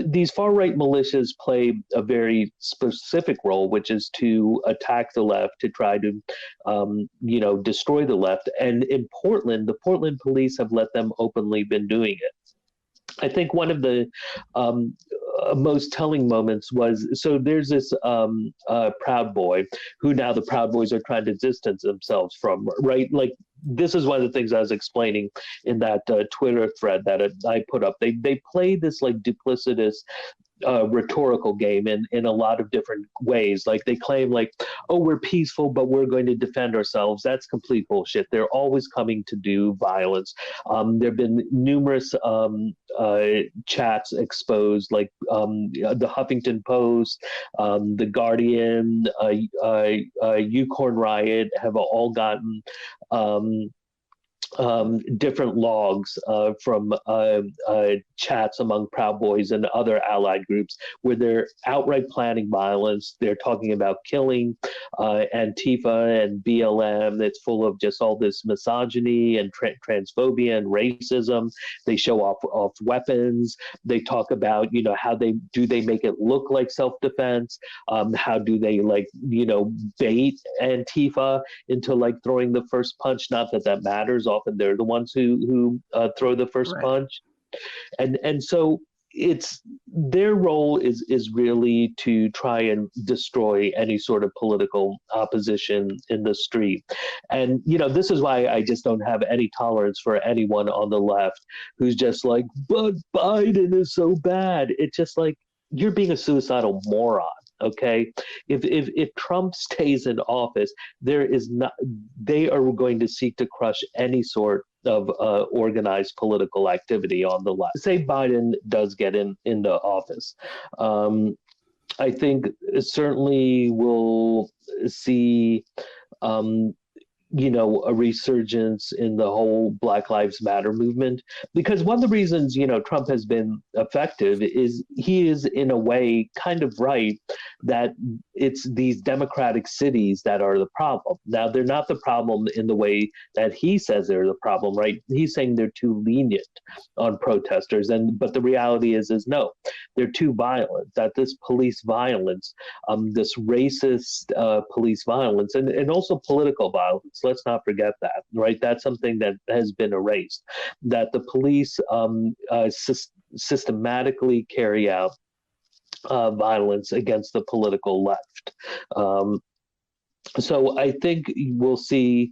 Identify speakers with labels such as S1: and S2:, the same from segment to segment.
S1: these far-right militias play a very specific role, which is to attack the left, to try to, destroy the left. And in Portland, the Portland police have let them openly been doing it. I think one of the um, most telling moments was, so there's this Proud Boy who now the Proud Boys are trying to distance themselves from, right? Like, this is one of the things I was explaining in that Twitter thread that I put up. They play this like duplicitous rhetorical game in a lot of different ways. Like, they claim like, oh, we're peaceful, but we're going to defend ourselves. That's complete bullshit. They're always coming to do violence. There have been numerous chats exposed, like the Huffington Post, the Guardian, Ucorn Riot have all gotten different logs from chats among Proud Boys and other allied groups where they're outright planning violence. They're talking about killing Antifa and BLM. It's full of just all this misogyny and transphobia and racism. They show off weapons. They talk about, how they make it look like self-defense. How do they bait Antifa into like throwing the first punch? Not that that matters. Often they're the ones who throw the first punch, and so it's their role is really to try and destroy any sort of political opposition in the street. And this is why I just don't have any tolerance for anyone on the left who's just like, but Biden is so bad. It's just like, you're being a suicidal moron. Okay, if Trump stays in office, they are going to seek to crush any sort of organized political activity on the left. Say Biden does get into office, I think certainly we'll see a resurgence in the whole Black Lives Matter movement. Because one of the reasons, Trump has been effective is he is in a way kind of right that it's these democratic cities that are the problem. Now, they're not the problem in the way that he says they're the problem, right? He's saying they're too lenient on protesters. But the reality is no, they're too violent, that this police violence, this racist police violence, and also political violence, let's not forget that, right? That's something that has been erased, that the police systematically carry out violence against the political left. So I think we'll see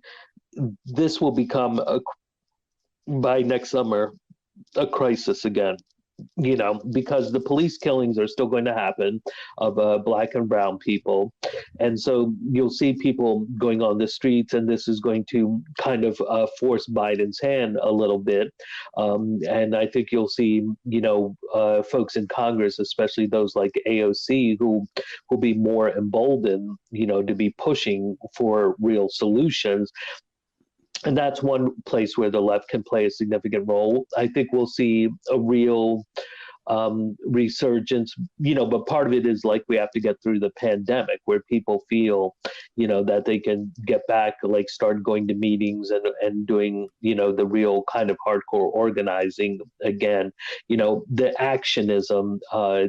S1: this will become, by next summer, a crisis again. Because the police killings are still going to happen of Black and brown people. And so you'll see people going on the streets, and this is going to kind of force Biden's hand a little bit. And I think you'll see, folks in Congress, especially those like AOC, who will be more emboldened, to be pushing for real solutions. And that's one place where the left can play a significant role. I think we'll see a real resurgence, but part of it is like we have to get through the pandemic where people feel, that they can get back, like start going to meetings and doing, the real kind of hardcore organizing again, the actionism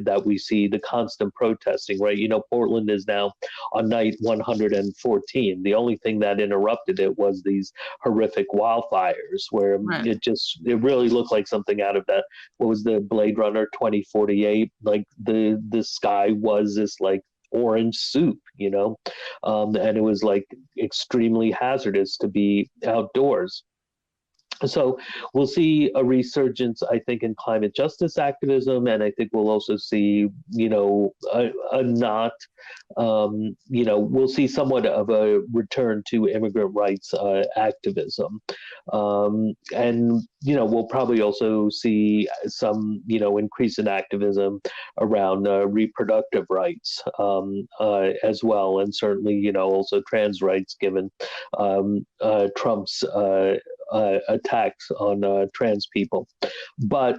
S1: that we see, the constant protesting, right? Portland is now on night 114. The only thing that interrupted it was these horrific wildfires where it really looked like something out of that. What was the Blade Runner 2048? Like the sky was this like orange soup, and it was like extremely hazardous to be outdoors. So we'll see a resurgence, I think, in climate justice activism, and I think we'll also see, we'll see somewhat of a return to immigrant rights activism, and we'll probably also see some, increase in activism around reproductive rights as well, and certainly, also trans rights, given Trump's attacks on trans people. But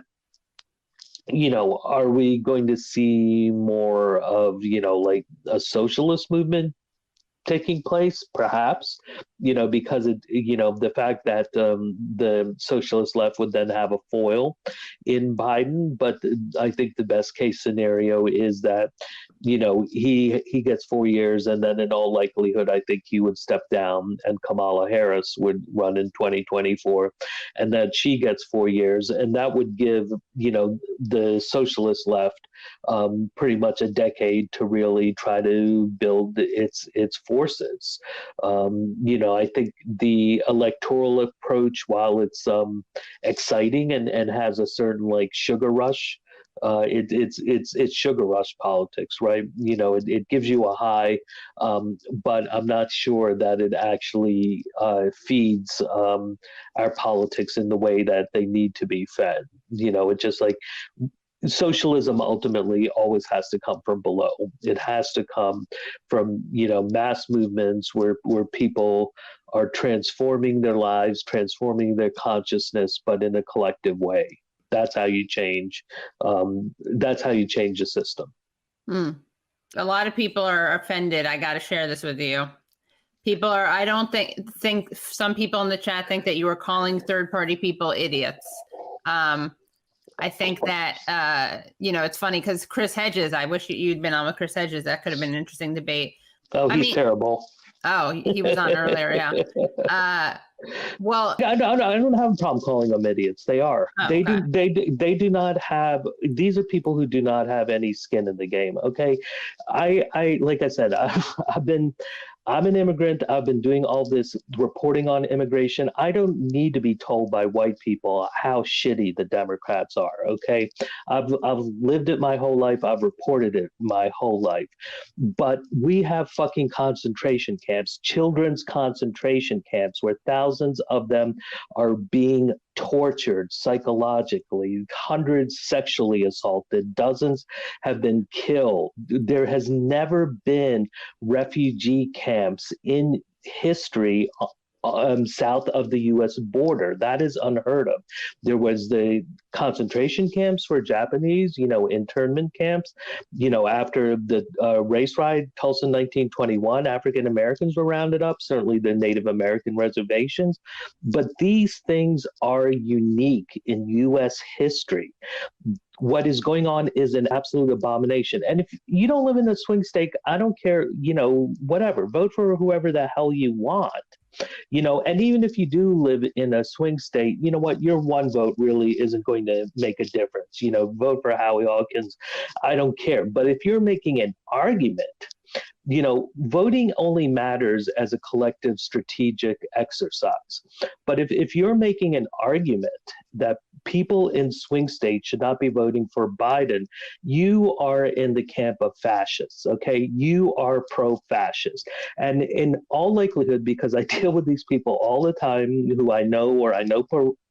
S1: are we going to see more of like a socialist movement? taking place, perhaps, because the fact that the socialist left would then have a foil in Biden. But I think the best case scenario is that, he gets 4 years, and then in all likelihood, I think he would step down and Kamala Harris would run in 2024, and then she gets 4 years, and that would give, the socialist left pretty much a decade to really try to build its forces. I think the electoral approach, while it's exciting and has a certain like sugar rush, it's sugar rush politics, right? It gives you a high, but I'm not sure that it actually feeds our politics in the way that they need to be fed. It's just like socialism ultimately always has to come from below. It has to come from mass movements where people are transforming their lives, transforming their consciousness, but in a collective way. That's how you change. That's how you change a system.
S2: A lot of people are offended. I got to share this with you. People are. I don't think some people in the chat think that you were calling third-party people idiots. I think that it's funny because Chris Hedges. I wish you'd been on with Chris Hedges. That could have been an interesting debate.
S1: Oh, he's terrible.
S2: Oh, he was on earlier. Yeah. Well,
S1: I don't have a problem calling them idiots. They are. They do not have. These are people who do not have any skin in the game. Okay, I like I said, I'm an immigrant. I've been doing all this reporting on immigration. I don't need to be told by white people how shitty the Democrats are. Okay, I've lived it my whole life. I've reported it my whole life. But we have fucking concentration camps, children's concentration camps, where thousands of them are being tortured psychologically, hundreds sexually assaulted, dozens have been killed. There has never been refugee camps in history south of the U.S. border. That is unheard of. There was the concentration camps for Japanese, internment camps. After the race riot, Tulsa 1921, African Americans were rounded up, certainly the Native American reservations. But these things are unique in U.S. history. What is going on is an absolute abomination. And if you don't live in a swing state, I don't care, whatever, vote for whoever the hell you want. And even if you do live in a swing state, you know what, your one vote really isn't going to make a difference. Vote for Howie Hawkins. I don't care. But if you're making an argument, voting only matters as a collective strategic exercise. But if you're making an argument that people in swing states should not be voting for Biden, you are in the camp of fascists, okay? You are pro-fascist. And in all likelihood, because I deal with these people all the time who I know or I know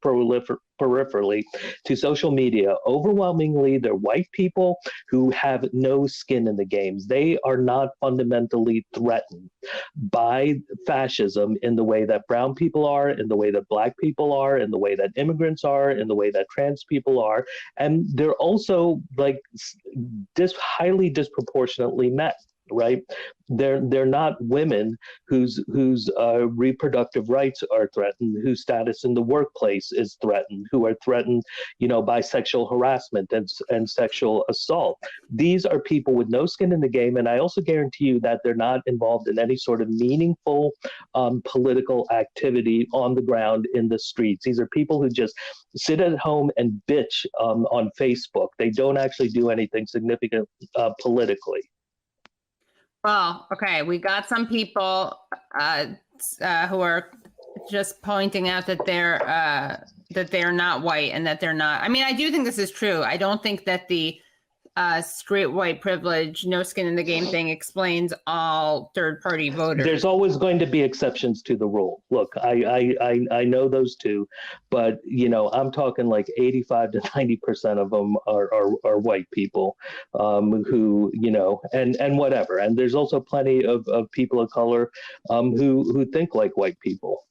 S1: peripherally to social media, overwhelmingly they're white people who have no skin in the games. They are not fundamentally threatened by fascism in the way that brown people are, in the way that black people are, in the way that immigrants are, in the way that trans people are. And they're also like highly disproportionately met. Right, they're not women whose reproductive rights are threatened, whose status in the workplace is threatened, who are threatened, by sexual harassment and sexual assault. These are people with no skin in the game, and I also guarantee you that they're not involved in any sort of meaningful political activity on the ground in the streets. These are people who just sit at home and bitch on Facebook. They don't actually do anything significant politically.
S2: Well, okay, we got some people who are just pointing out that they're not white and that they're not. I mean, I do think this is true. I don't think that the straight white privilege, no skin in the game thing explains all third-party voters.
S1: There's always going to be exceptions to the rule. Look, I know those two, but I'm talking like 85 to 90% of them are white people who and whatever. And there's also plenty of people of color who think like white people.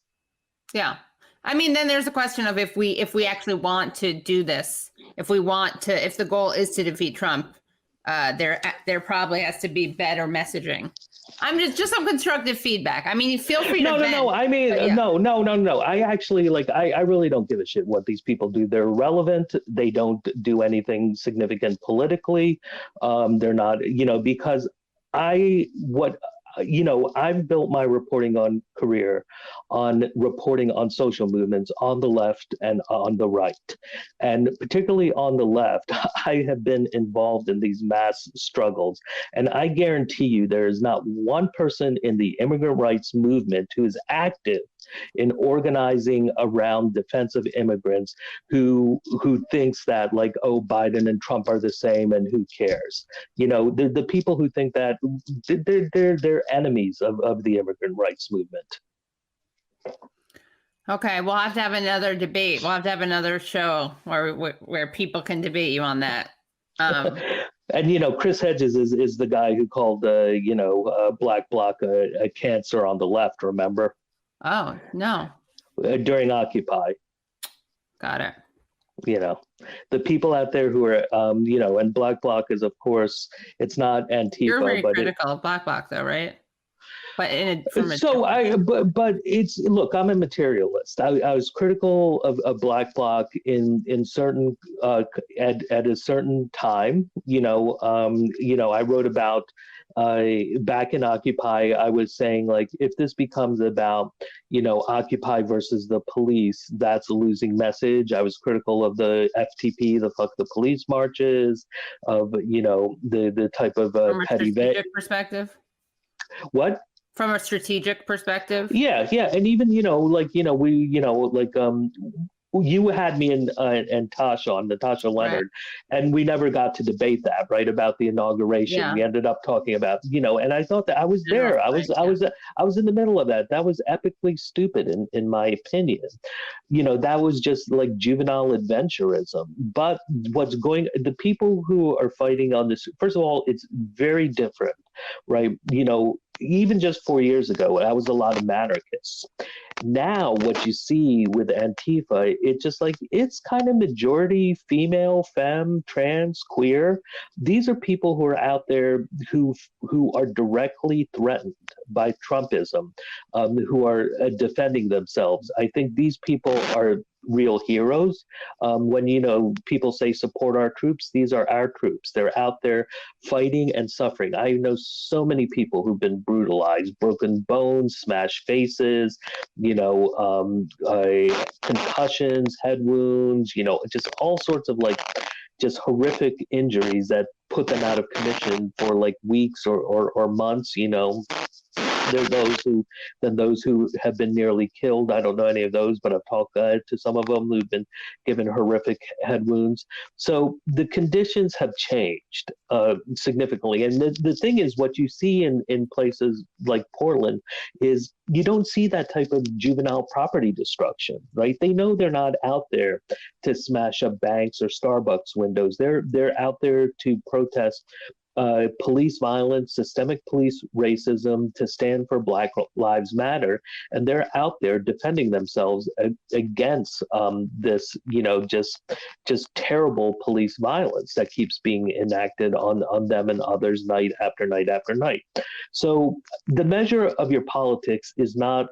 S2: Yeah. I mean, then there's a question of if we actually want to do this, if the goal is to defeat Trump, there probably has to be better messaging. I'm just some constructive feedback. I mean, feel free to vent.
S1: No. I mean,
S2: yeah.
S1: no. I actually I really don't give a shit what these people do. They're irrelevant. They don't do anything significant politically. They're not, because I've built my reporting on career on reporting on social movements on the left and on the right. And particularly on the left, I have been involved in these mass struggles. And I guarantee you, there is not one person in the immigrant rights movement who is active in organizing around defense of immigrants who thinks that Biden and Trump are the same and who cares. The people who think that they're enemies of the immigrant rights movement.
S2: Okay, we'll have to have another debate. We'll have to have another show where people can debate you on that.
S1: And Chris Hedges is the guy who called Black Bloc a cancer on the left. Remember?
S2: Oh no.
S1: During Occupy.
S2: Got it.
S1: The people out there who are, and Black Bloc is, of course, it's not Antifa.
S2: You're very critical of Black Bloc, though, right? But
S1: but it's, look, I'm a materialist. I was critical of Black Bloc in certain at a certain time. I wrote about back in Occupy. I was saying, if this becomes about Occupy versus the police, that's a losing message. I was critical of the FTP, the fuck the police marches, of the type of petty
S2: perspective.
S1: What?
S2: From a strategic perspective?
S1: Yeah. And even, you had me and Natasha Leonard, right. And we never got to debate that, right, about the inauguration. Yeah. We ended up talking about, and I thought that I was there. I was in the middle of that. That was epically stupid in my opinion. That was just like juvenile adventurism. But the people who are fighting on this, first of all, it's very different, right? Even just 4 years ago, I was a lot of monarchists. Now, what you see with Antifa, it's kind of majority female, femme, trans, queer. These are people who are out there who are directly threatened by Trumpism, who are defending themselves. I think these people are real heroes. When people say support our troops, these are our troops. They're out there fighting and suffering. I know so many people who've been brutalized, broken bones, smashed faces, concussions, head wounds, just all sorts of just horrific injuries that put them out of commission for weeks or months. There are those who have been nearly killed. I don't know any of those, but I've talked to some of them who've been given horrific head wounds. So the conditions have changed significantly. And the thing is, what you see in places like Portland is you don't see that type of juvenile property destruction, right? They know they're not out there to smash up banks or Starbucks windows. They're out there to protest police violence, systemic police racism, to stand for Black Lives Matter, and they're out there defending themselves against this, just terrible police violence that keeps being enacted on them and others night after night after night. So the measure of your politics is not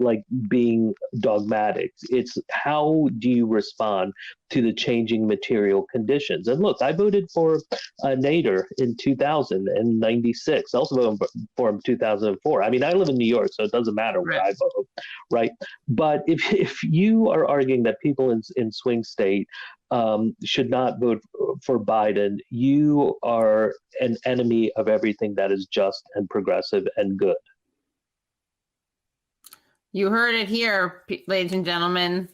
S1: being dogmatic. It's how do you respond to the changing material conditions. And look, I voted for Nader in 2096. I also voted for him in 2004. I mean, I live in New York, so it doesn't matter where I vote, right? But if you are arguing that people in swing state should not vote for Biden, you are an enemy of everything that is just and progressive and good.
S2: You heard it here, ladies and gentlemen.